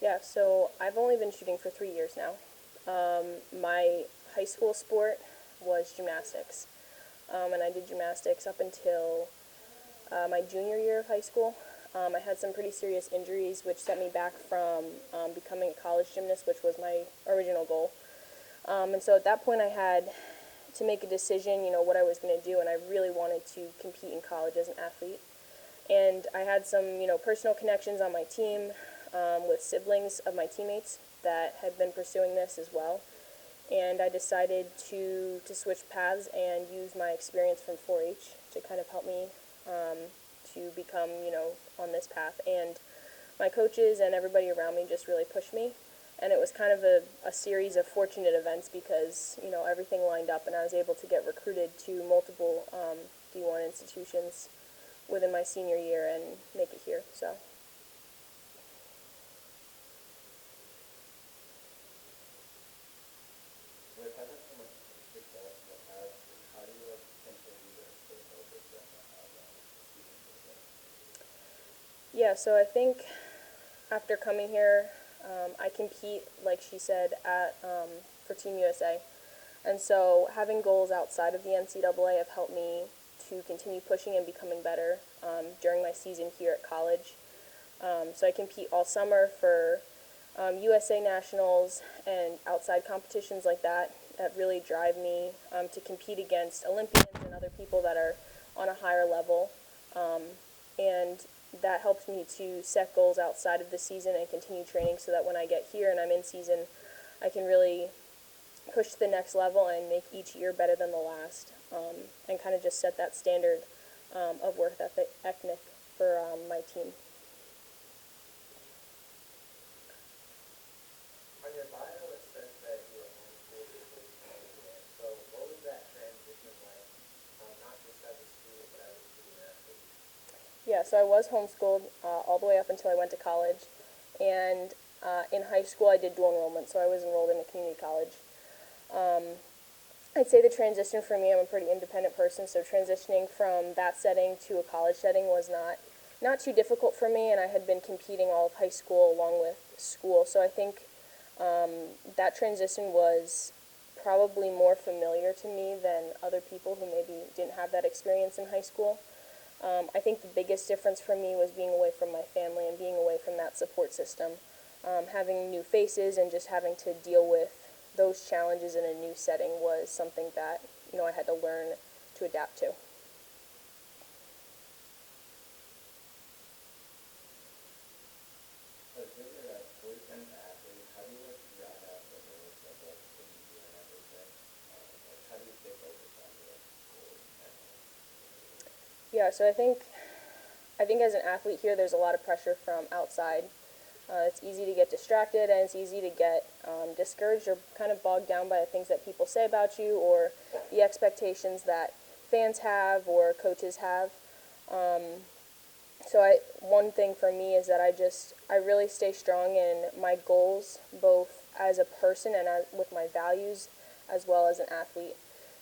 Yeah, so I've only been shooting for 3 years now. My high school sport was gymnastics, and I did gymnastics up until my junior year of high school. I had some pretty serious injuries, which set me back from becoming a college gymnast, which was my original goal. And so at that point, I had to make a decision, what I was going to do, and I really wanted to compete in college as an athlete. And I had some, personal connections on my team with siblings of my teammates that had been pursuing this as well. And I decided to switch paths and use my experience from 4-H to kind of help me to become, on this path. And my coaches and everybody around me just really pushed me. And it was kind of a series of fortunate events because, everything lined up and I was able to get recruited to multiple D1 institutions within my senior year and make it here. So. With having so much success in the past, how do you continue to stay focused and have season success? Yeah, so I think after coming here, I compete, like she said, for Team USA. And so having goals outside of the NCAA have helped me to continue pushing and becoming better during my season here at college. So I compete all summer for USA Nationals and outside competitions like that really drive me to compete against Olympians and other people that are on a higher level. And that helps me to set goals outside of the season and continue training so that when I get here and I'm in season, I can really push to the next level and make each year better than the last, and kind of just set that standard of work ethic for my team. On your bio, it says that you were homeschooled before you started again. So what was that transition like, not just as a student, but as a student athlete? Yeah, so I was homeschooled all the way up until I went to college, and in high school I did dual enrollment, so I was enrolled in a community college. I'd say the transition for me, I'm a pretty independent person, so transitioning from that setting to a college setting was not too difficult for me, and I had been competing all of high school along with school, so I think that transition was probably more familiar to me than other people who maybe didn't have that experience in high school. I think the biggest difference for me was being away from my family and being away from that support system. Having new faces and just having to deal with those challenges in a new setting was something that, I had to learn to adapt to. As you're a full-time athlete, how do you drive out the nerves of the media and everything? How do you stay focused on your goals and Yeah, so I think as an athlete here, there's a lot of pressure from outside. It's easy to get distracted and it's easy to get discouraged or kind of bogged down by the things that people say about you or the expectations that fans have or coaches have. So one thing for me is that I really stay strong in my goals, both as a person and with my values, as well as an athlete,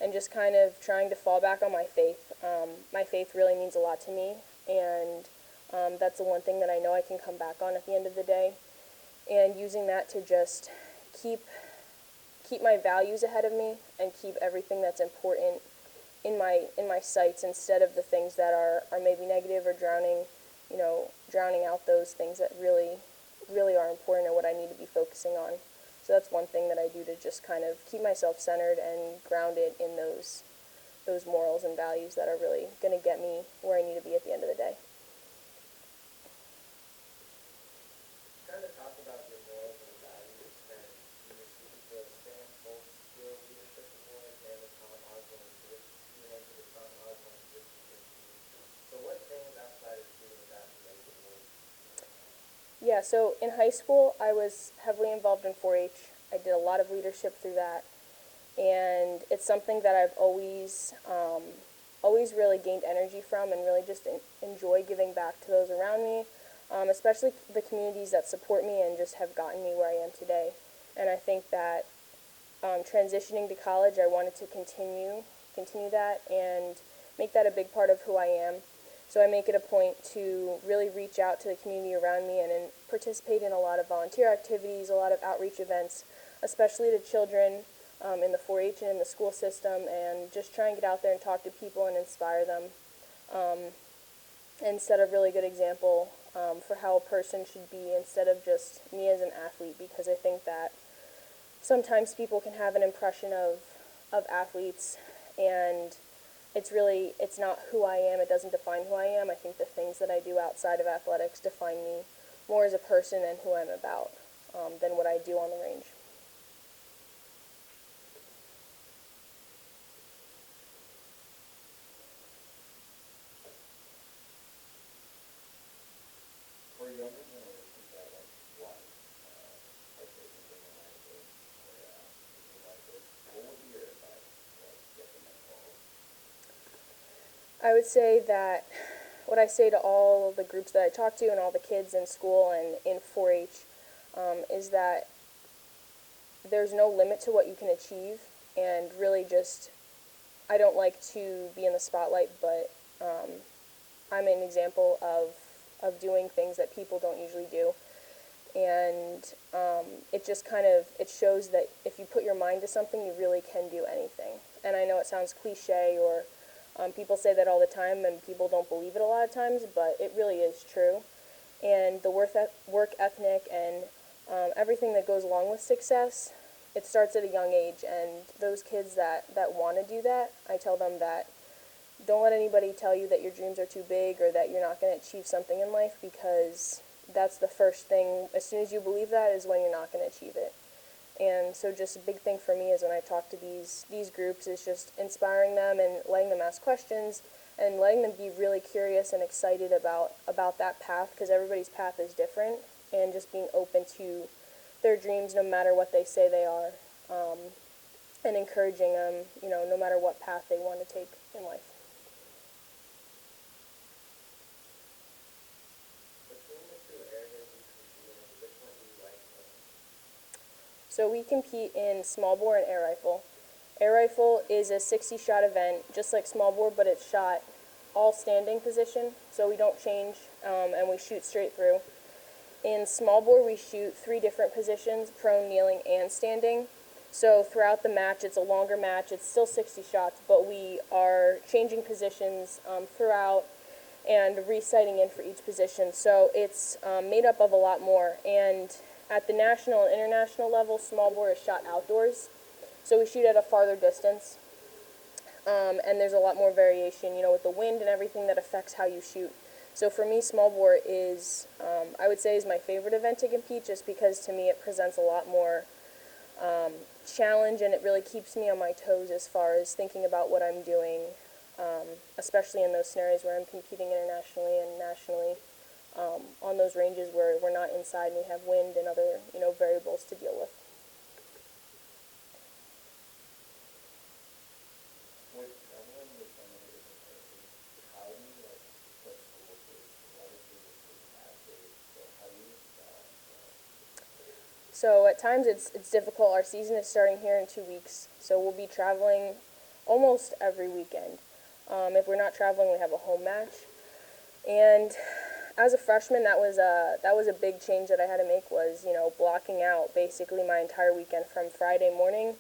and just kind of trying to fall back on my faith. My faith really means a lot to me, and that's the one thing that I know I can come back on at the end of the day, and using that to just keep my values ahead of me and keep everything that's important in my sights instead of the things that are maybe negative or drowning out those things that really are important or what I need to be focusing on. So that's one thing that I do to just kind of keep myself centered and grounded in those morals and values that are really going to get me where I need to be at the end of the day. kind of talk about your morals and values, and you received the Stanford Skill Leadership Award and the Tom Osborne you named to the Tom Osborne Institute. So what things outside of shooting with that made the award? Yeah, so in high school, I was heavily involved in 4-H. I did a lot of leadership through that, and it's something that I've always really gained energy from and really just enjoy giving back to those around me, especially the communities that support me and just have gotten me where I am today. And I think that transitioning to college, I wanted to continue that and make that a big part of who I am. So I make it a point to really reach out to the community around me and participate in a lot of volunteer activities, a lot of outreach events, especially to children in the 4-H and in the school system, and just try and get out there and talk to people and inspire them, and set a really good example for how a person should be instead of just me as an athlete, because I think that sometimes people can have an impression of athletes, and it's not who I am. It doesn't define who I am. I think the things that I do outside of athletics define me more as a person and who I'm about than what I do on the range. For younger generations that want partake in something like this or something like this, what would be your advice to get them involved? I would say that what I say to all the groups that I talk to and all the kids in school and in 4-H is that there's no limit to what you can achieve, and really just, I don't like to be in the spotlight, but I'm an example of doing things that people don't usually do. And it just it shows that if you put your mind to something, you really can do anything. And I know it sounds cliche, or people say that all the time, and people don't believe it a lot of times, but it really is true. And the work ethic and everything that goes along with success, it starts at a young age. And those kids that want to do that, I tell them that don't let anybody tell you that your dreams are too big or that you're not going to achieve something in life, because that's the first thing. As soon as you believe that is when you're not going to achieve it. And so just a big thing for me is when I talk to these groups is just inspiring them and letting them ask questions and letting them be really curious and excited about that path, because everybody's path is different, and just being open to their dreams no matter what they say they are, and encouraging them, no matter what path they want to take in life. Between the two areas you compete in, which one do you like most? So we compete in small bore and air rifle. Air rifle is a 60-shot event, just like small bore, but it's shot all standing position, so we don't change, and we shoot straight through. In small bore, we shoot 3 different positions: prone, kneeling, and standing. So throughout the match, it's a longer match. It's still 60 shots, but we are changing positions throughout and resighting in for each position. So it's made up of a lot more. And at the national and international level, small bore is shot outdoors. So we shoot at a farther distance. And there's a lot more variation, with the wind and everything that affects how you shoot. So for me, small bore is, I would say, is my favorite event to compete, just because to me it presents a lot more challenge, and it really keeps me on my toes as far as thinking about what I'm doing, especially in those scenarios where I'm competing internationally and nationally on those ranges where we're not inside and we have wind and other variables to deal with. With traveling with so many different places, how do you put school first? Obviously, this is an athlete, so how do you balance that? So at times it's difficult. Our season is starting here in 2 weeks, so we'll be traveling almost every weekend. If we're not traveling, we have a home match. And as a freshman, that was a big change that I had to make, was blocking out basically my entire weekend from Friday morning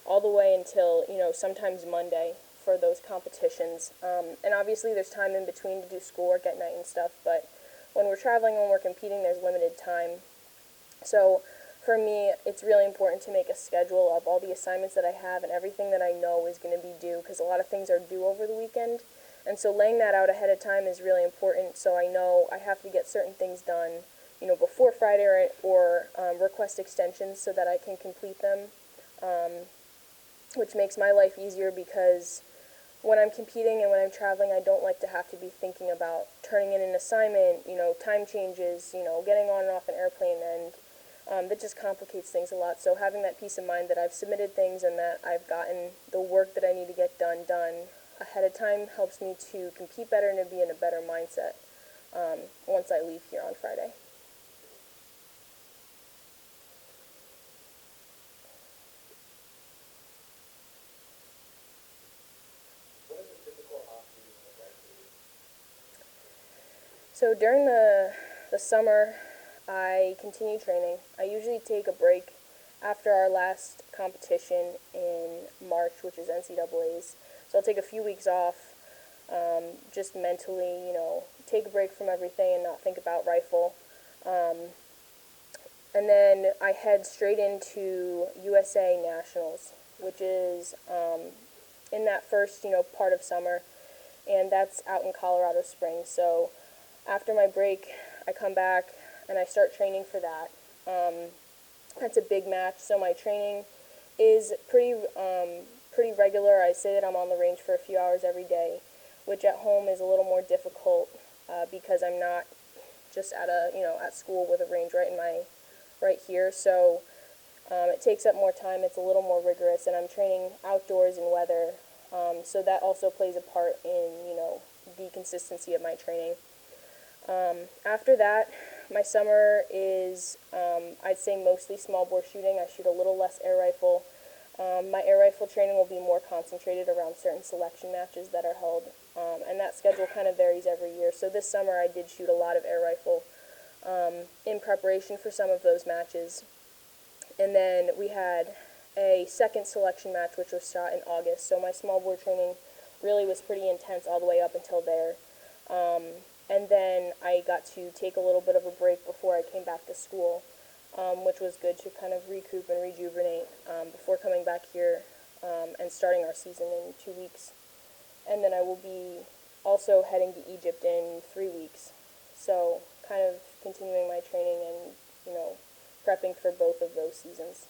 all the way until sometimes Monday for those competitions. And obviously there's time in between to do schoolwork at night and stuff, but when we're traveling, when we're competing, there's limited time. So for me, it's really important to make a schedule of all the assignments that I have and everything that I know is going to be due, because a lot of things are due over the weekend. And so laying that out ahead of time is really important, so I know I have to get certain things done, before Friday, or request extensions so that I can complete them, which makes my life easier, because when I'm competing and when I'm traveling, I don't like to have to be thinking about turning in an assignment, time changes, getting on and off an airplane, and that just complicates things a lot. So having that peace of mind that I've submitted things and that I've gotten the work that I need to get done ahead of time helps me to compete better and to be in a better mindset once I leave here on Friday. What is a typical off-season look like for you? So during the summer, I continue training. I usually take a break after our last competition in March, which is NCAA's. So I'll take a few weeks off, just mentally, take a break from everything and not think about rifle. And then I head straight into USA Nationals, which is in that first, part of summer, and that's out in Colorado Springs. So after my break, I come back and I start training for that. That's a big match, so my training is pretty regular. I say that I'm on the range for a few hours every day, which at home is a little more difficult because I'm not just at school with a range right here. So it takes up more time. It's a little more rigorous, and I'm training outdoors in weather. So that also plays a part in the consistency of my training. After that, my summer is, I'd say, mostly small bore shooting. I shoot a little less air rifle. My air rifle training will be more concentrated around certain selection matches that are held, and that schedule kind of varies every year. So this summer I did shoot a lot of air rifle in preparation for some of those matches. And then we had a second selection match, which was shot in August. So my small bore training really was pretty intense all the way up until there. And then I got to take a little bit of a break before I came back to school, which was good to kind of recoup and rejuvenate before coming back here and starting our season in 2 weeks. And then I will be also heading to Egypt in 3 weeks. So kind of continuing my training and, prepping for both of those seasons.